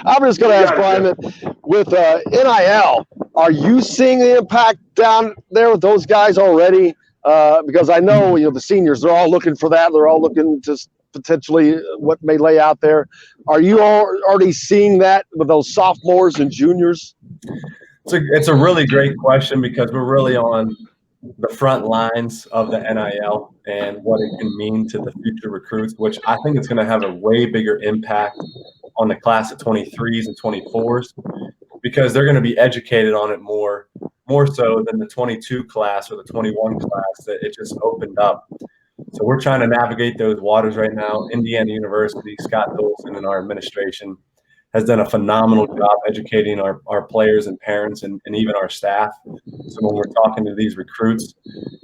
I'm just going to ask Brian, with NIL, are you seeing the impact down there with those guys already? Because I know, the seniors, they're all looking for that. They're all looking to potentially what may lay out there. Are you already seeing that with those sophomores and juniors? It's a really great question, because we're really on the front lines of the NIL and what it can mean to the future recruits, which I think it's going to have a way bigger impact on the class of 23s and 24s, because they're going to be educated on it more so than the 22 class or the 21 class that it just opened up. So we're trying to navigate those waters right now. Indiana University, Scott Dolson, and our administration has done a phenomenal job educating our players and parents and even our staff. So when we're talking to these recruits,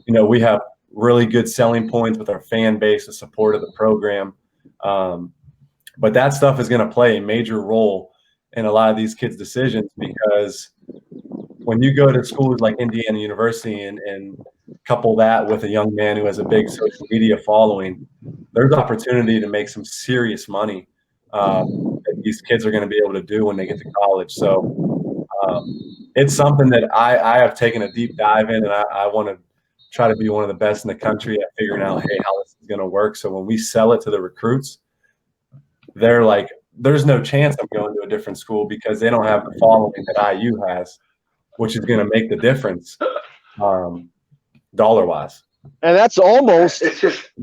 we have really good selling points with our fan base, the support of the program. But that stuff is going to play a major role in a lot of these kids' decisions, because when you go to schools like Indiana University and couple that with a young man who has a big social media following, there's opportunity to make some serious money that these kids are going to be able to do when they get to college. So it's something that I have taken a deep dive in, and I want to try to be one of the best in the country at figuring out, hey, how this is going to work. So when we sell it to the recruits, they're like, there's no chance I'm going to a different school, because they don't have the following that IU has, which is going to make the difference dollar-wise. And that's almost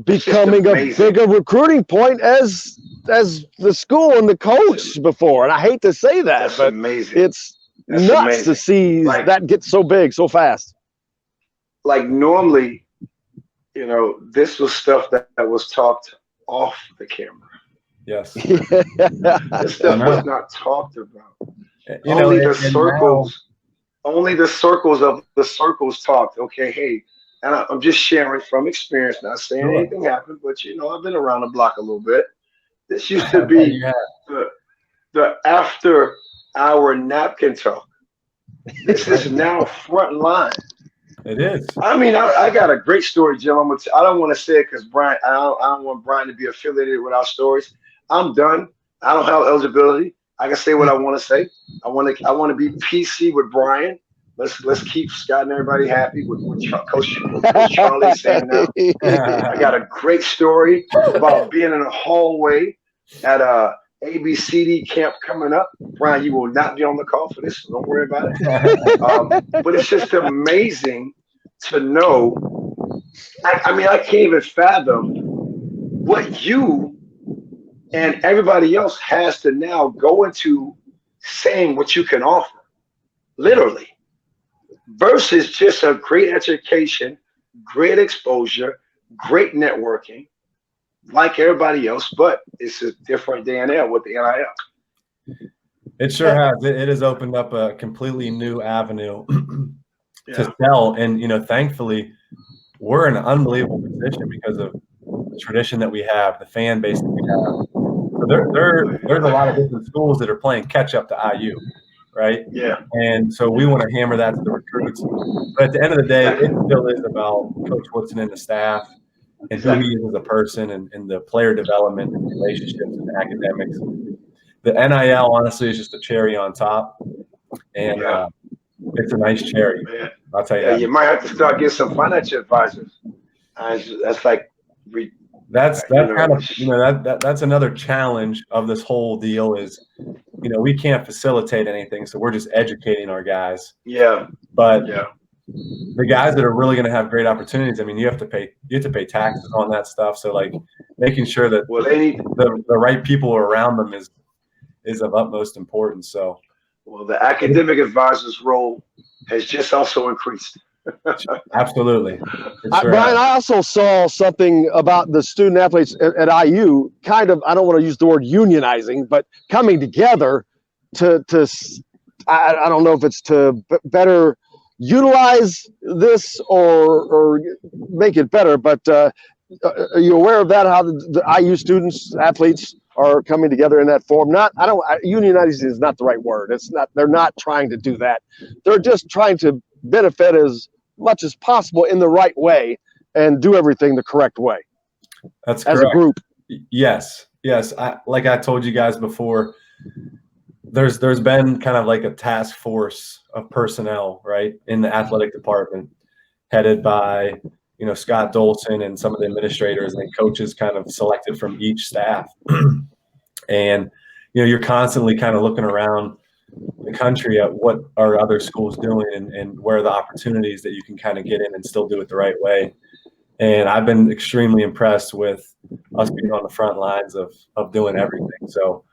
becoming a bigger recruiting point as the school and the coach before. And I hate to say that, but it's nuts to see that get so big so fast. Like normally, this was stuff that was talked off the camera. Yes. This stuff was not talked about. Only the circles of the circles talked. Okay, hey, and I'm just sharing from experience, not saying anything happened, but I've been around the block a little bit. This used to be the after hour napkin talk. This is now front line. It is. I mean, I got a great story, Jim. I don't want to say it because Brian, I don't want Brian to be affiliated with our stories. I'm done. I don't have eligibility. I can say what I want to say. I want to be PC with Brian. Let's keep Scott and everybody happy with Coach Charlie saying now. I got a great story about being in a hallway at a ABCD camp coming up. Brian, you will not be on the call for this, so don't worry about it. But it's just amazing to know. I mean, I can't even fathom what you and everybody else has to now go into saying what you can offer, literally, versus just a great education, great exposure, great networking, like everybody else, but it's a different day and age with the NIL. It sure has. It has opened up a completely new avenue to sell. And, thankfully, we're in an unbelievable position because of the tradition that we have, the fan base that we have. So there's a lot of different schools that are playing catch up to IU, right? Yeah. And so we want to hammer that to the recruits. But at the end of the day, it still is about Coach Woodson and the staff and who he is as a person and the player development and relationships and academics. The NIL, honestly, is just a cherry on top. And it's a nice cherry. Man. I'll tell you that. You might have to start getting some financial advisors. That's like that's kind of that's another challenge of this whole deal is we can't facilitate anything, so we're just educating our guys. But the guys that are really going to have great opportunities, I mean, you have to pay taxes on that stuff. So like making sure that they need the right people around them is of utmost importance. So the academic advisor's role has just also increased. Absolutely. Brian, I also saw something about the student athletes at IU kind of, I don't want to use the word unionizing, but coming together to I don't know if it's to better utilize this or make it better, but are you aware of that, how the IU students, athletes are coming together in that form? Unionizing is not the right word. It's not, they're not trying to do that. They're just trying to benefit as much as possible in the right way and do everything the correct way. That's as correct. A group. Yes. Like I told you guys before, there's been kind of like a task force of personnel, right, in the athletic department, headed by Scott Dolson and some of the administrators and coaches, kind of selected from each staff. And you're constantly kind of looking around the country at what are other schools doing and where are the opportunities that you can kind of get in and still do it the right way. And I've been extremely impressed with us being on the front lines of doing everything. So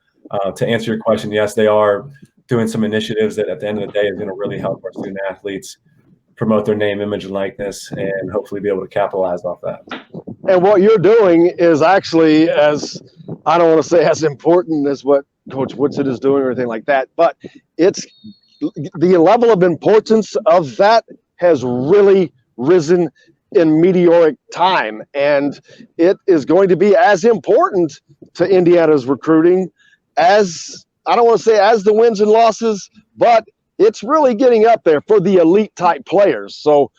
to answer your question, yes, they are doing some initiatives that at the end of the day is going to really help our student athletes promote their name, image, and likeness, and hopefully be able to capitalize off that. And what you're doing is actually, as I don't want to say as important as what Coach Woodson is doing or anything like that, but it's the level of importance of that has really risen in meteoric time, and it is going to be as important to Indiana's recruiting as, I don't want to say as the wins and losses, but it's really getting up there for the elite type players. So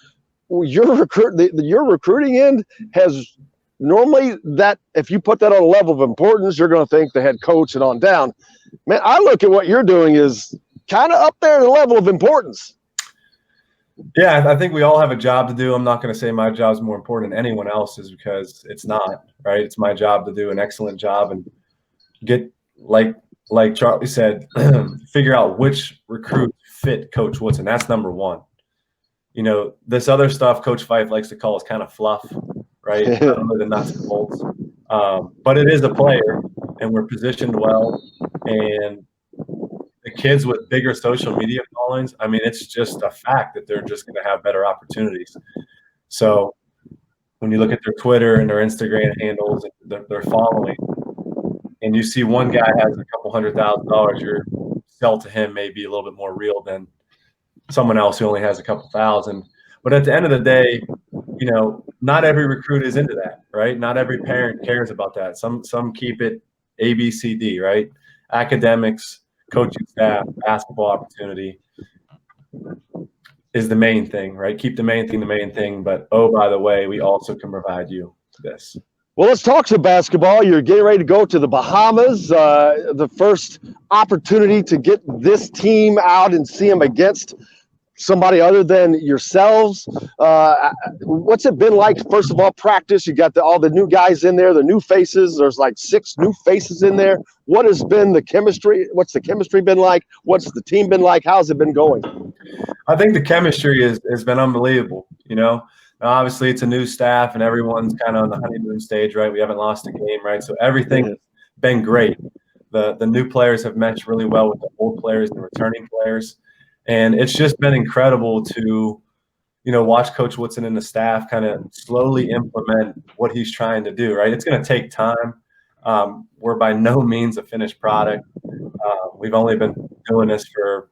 your recruiting end has normally, that if you put that on a level of importance, you're going to think the head coach and on down. Man, I look at what you're doing is kind of up there in the level of importance. Yeah, I think we all have a job to do. I'm not going to say my job is more important than anyone else's, because it's not, right? It's my job to do an excellent job and get, like Charlie said, figure out which recruits fit Coach Woodson. That's number one. This other stuff Coach Fife likes to call is kind of fluff, right? The nuts and bolts. But it is a player, and we're positioned well. And the kids with bigger social media followings, I mean, it's just a fact that they're just going to have better opportunities. So when you look at their Twitter and their Instagram handles and their following, and you see one guy has a couple $100,000, your sell to him may be a little bit more real than someone else who only has a couple thousand. But at the end of the day, not every recruit is into that, right? Not every parent cares about that. Some keep it A, B, C, D, right? Academics, coaching staff, basketball opportunity is the main thing, right? Keep the main thing. But, oh, by the way, we also can provide you this. Well, let's talk some basketball. You're getting ready to go to the Bahamas, the first opportunity to get this team out and see them against somebody other than yourselves. What's it been like, first of all, practice? You got all the new guys in there, the new faces. There's like 6 new faces in there. What has been the chemistry? What's the chemistry been like? What's the team been like? How's it been going? I think the chemistry has been unbelievable, Obviously, it's a new staff, and everyone's kind of on the honeymoon stage, right? We haven't lost a game, right? So everything has been great. The new players have meshed really well with the old players and the returning players. And it's just been incredible to, watch Coach Woodson and the staff kind of slowly implement what he's trying to do, right? It's going to take time. We're by no means a finished product. We've only been doing this for,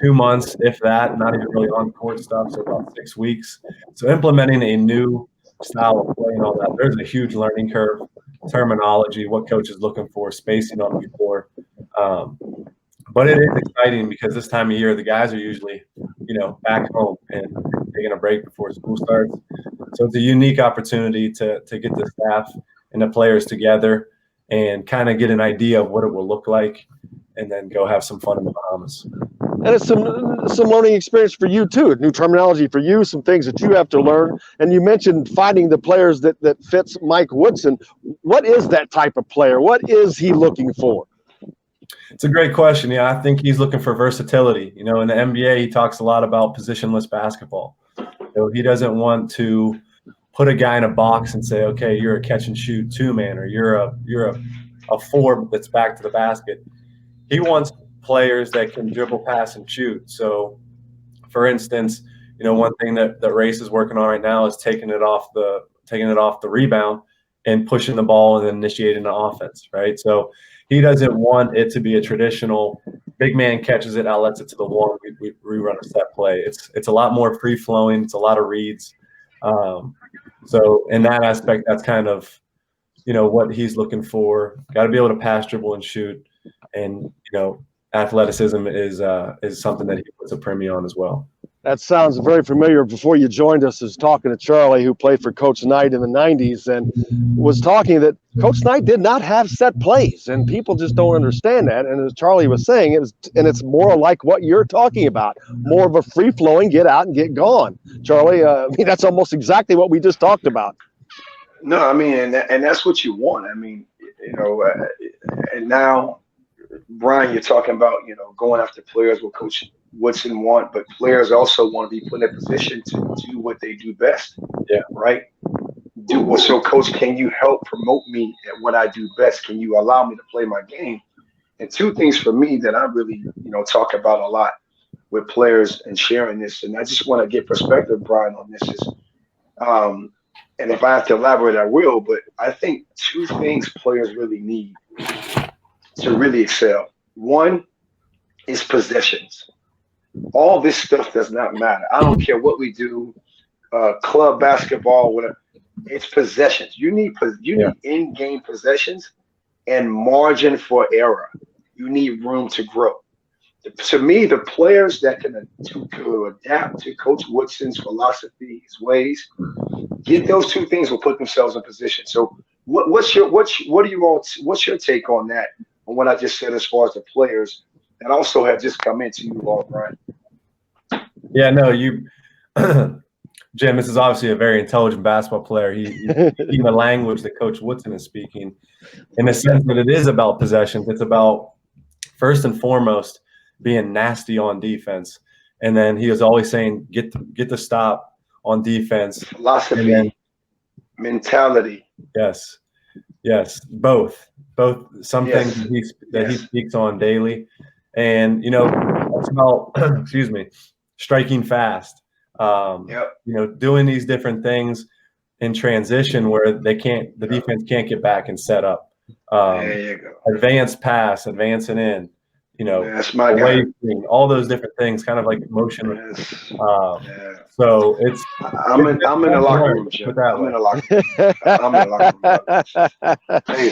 2 months, if that, not even really on court stuff, so about 6 weeks. So implementing a new style of play and all that, there's a huge learning curve, terminology, what coach is looking for, spacing on the floor. But it is exciting because this time of year, the guys are usually, back home and taking a break before school starts. So it's a unique opportunity to get the staff and the players together and kind of get an idea of what it will look like, and then go have some fun in the Bahamas. And it's some learning experience for you too, new terminology for you, some things that you have to learn. And you mentioned finding the players that fits Mike Woodson. What is that type of player? What is he looking for? It's a great question. Yeah, I think he's looking for versatility. In the NBA, he talks a lot about positionless basketball. So he doesn't want to put a guy in a box and say, okay, you're a catch and shoot 2-man, or you're a 4 that's back to the basket. He wants players that can dribble, pass, and shoot. So, for instance, one thing that Race is working on right now is taking it off the rebound and pushing the ball and then initiating the offense, right? So he doesn't want it to be a traditional big man catches it, outlets it to the one, we run a set play. It's a lot more free flowing. It's a lot of reads. So in that aspect, that's kind of what he's looking for. Got to be able to pass, dribble, and shoot, and athleticism is something that he puts a premium on as well. That sounds very familiar. Before you joined us, I was talking to Charlie, who played for Coach Knight in the 90s, and was talking that Coach Knight did not have set plays, and people just don't understand that. And as Charlie was saying, it's more like what you're talking about, more of a free-flowing, get out and get gone. Charlie, I mean, that's almost exactly what we just talked about. No, I mean, and that's what you want. I mean, and now, Brian, you're talking about, going after players what Coach Woodson want, but players also want to be put in a position to do what they do best. Yeah. Right. So, Coach, can you help promote me at what I do best? Can you allow me to play my game? And two things for me that I really, talk about a lot with players and sharing this, and I just want to get perspective, Brian, on this is, and if I have to elaborate, I will. But I think two things players really need to really excel. One is possessions. All this stuff does not matter. I don't care what we do, club basketball, whatever. It's possessions. You need in-game possessions and margin for error. You need room to grow. To me, the players that can adapt to Coach Woodson's philosophy, his ways, get those two things will put themselves in position. So, what's your take on that? On what I just said as far as the players that also have just come into you all, Brian? Yeah, no, Jim, this is obviously a very intelligent basketball player. He's speaking the language that Coach Woodson is speaking, in the sense that it is about possessions. It's about, first and foremost, being nasty on defense. And then he was always saying, get the stop on defense. Philosophy, mentality. Yes, both. Some things that he speaks on daily. And, it's about, excuse me, striking fast. Doing these different things in transition where the defense can't get back and set up. There you go. Advanced pass, advancing in, that's my guy. All those different things, kind of like motion. Yes. So it's I'm in the locker room, Jim. I'm in the locker room. Hey,